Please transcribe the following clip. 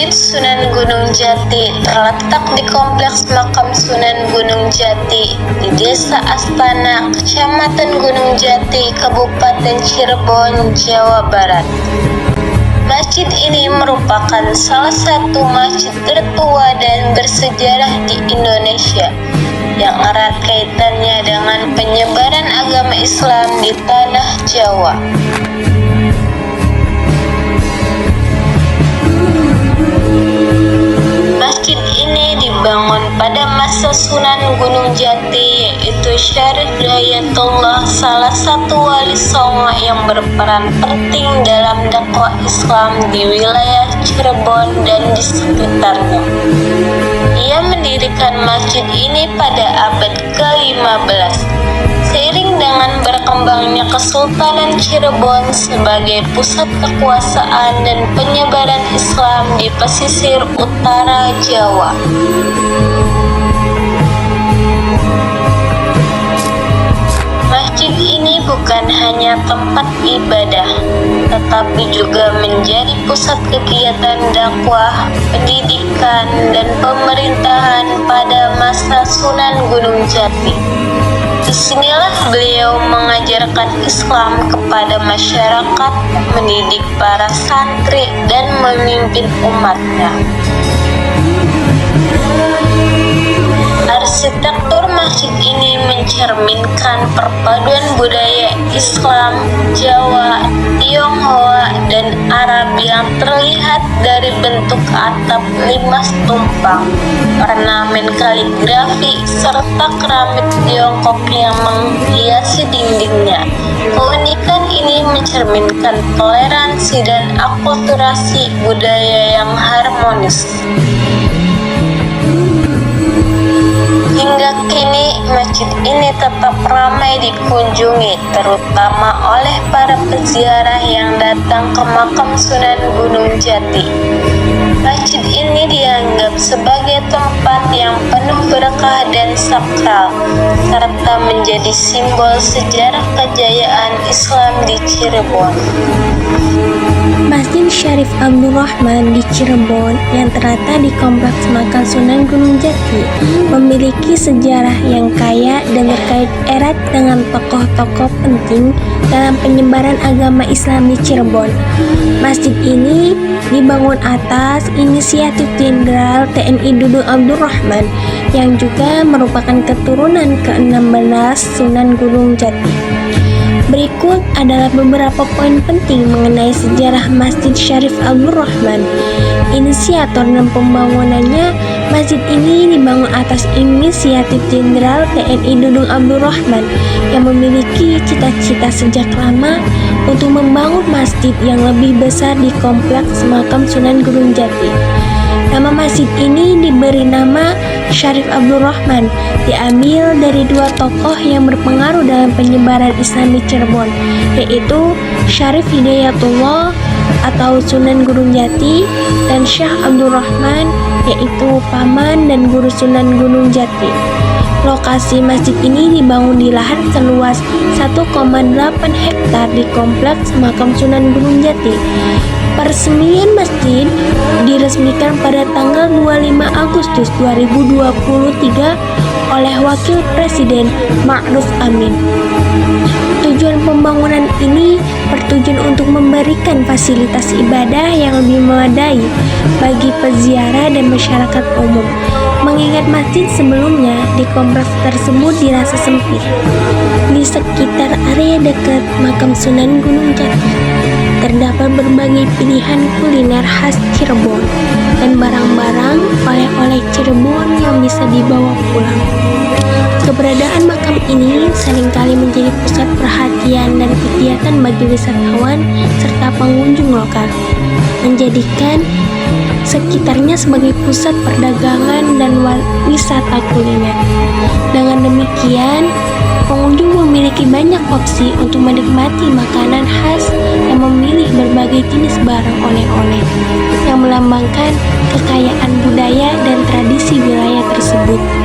Masjid Sunan Gunung Jati terletak di Kompleks Makam Sunan Gunung Jati di Desa Astana, Kecamatan Gunung Jati, Kabupaten Cirebon, Jawa Barat. Masjid ini merupakan salah satu masjid tertua dan bersejarah di Indonesia yang erat kaitannya dengan penyebaran agama Islam di tanah Jawa. Masjid ini dibangun pada masa Sunan Gunung Jati, yaitu Syarif Hidayatullah, salah satu wali songo yang berperan penting dalam dakwah Islam di wilayah Cirebon dan di sekitarnya. Ia mendirikan masjid ini pada abad ke-15. Seiring dengan berkembangnya Kesultanan Cirebon sebagai pusat kekuasaan dan penyebaran Islam di pesisir utara Jawa. Masjid ini bukan hanya tempat ibadah, tetapi juga menjadi pusat kegiatan dakwah, pendidikan, dan pemerintahan pada masa Sunan Gunung Jati. Disinilah beliau mengajarkan Islam kepada masyarakat, mendidik para santri, dan memimpin umatnya. Arsitektur masjid ini mencerminkan perpaduan budaya Islam, Jawa, Tionghoa, dan Arab yang terlihat dari bentuk atap 5 tumpang, ornamen kaligrafi, serta keramik Tiongkok yang menghiasi dindingnya. Keunikan ini mencerminkan toleransi dan akulturasi budaya yang harmonis. Hingga kini, masjid ini tetap ramai dikunjungi, terutama oleh para peziarah yang datang ke makam Sunan Gunung Jati. Masjid ini dianggap sebagai tempat yang penuh berkah dan sakral, serta menjadi simbol sejarah kejayaan Islam di Cirebon. Masjid Syarif Abdul Rahman di Cirebon yang terletak di Kompleks Makam Sunan Gunung Jati memiliki sejarah yang kaya dan terkait erat dengan tokoh-tokoh penting dalam penyebaran agama Islam di Cirebon. Masjid ini dibangun atas inisiatif Jenderal TNI Dudung Abdul Rahman yang juga merupakan keturunan ke-16 Sunan Gunung Jati. Berikut adalah beberapa poin penting mengenai sejarah Masjid Syarif Abdul Rahman. Inisiator dan pembangunannya, masjid ini dibangun atas inisiatif Jenderal TNI Dudung Abdul Rahman yang memiliki cita-cita sejak lama untuk membangun masjid yang lebih besar di Kompleks Makam Sunan Gunung Jati. Nama masjid ini diberi nama Syarif Abdul Rahman, diambil dari dua tokoh yang berpengaruh dalam penyebaran Islam di Cirebon, yaitu Syarif Hidayatullah atau Sunan Gunung Jati dan Syah Abdul Rahman, yaitu paman dan guru Sunan Gunung Jati. Lokasi masjid ini dibangun di lahan seluas 1,8 hektar di Kompleks Makam Sunan Gunung Jati. Peresmian masjid diresmikan pada tanggal 25 Agustus 2023 oleh Wakil Presiden Ma'ruf Amin. Tujuan pembangunan ini bertujuan untuk memberikan fasilitas ibadah yang lebih memadai bagi peziarah dan masyarakat umum, mengingat masjid sebelumnya di kompleks tersebut dirasa sempit. Di sekitar area dekat makam Sunan Gunung Jati terdapat berbagai pilihan kuliner khas Cirebon dan barang-barang oleh-oleh Cirebon yang bisa dibawa pulang. Keberadaan makam ini seringkali menjadi pusat perhatian dan kegiatan bagi wisatawan serta pengunjung lokal, menjadikan sekitarnya sebagai pusat perdagangan dan wisata kuliner. Dengan demikian, pengunjung memiliki banyak opsi untuk menikmati makanan khas dan memilih berbagai jenis barang oleh-oleh yang melambangkan kekayaan budaya dan tradisi wilayah tersebut.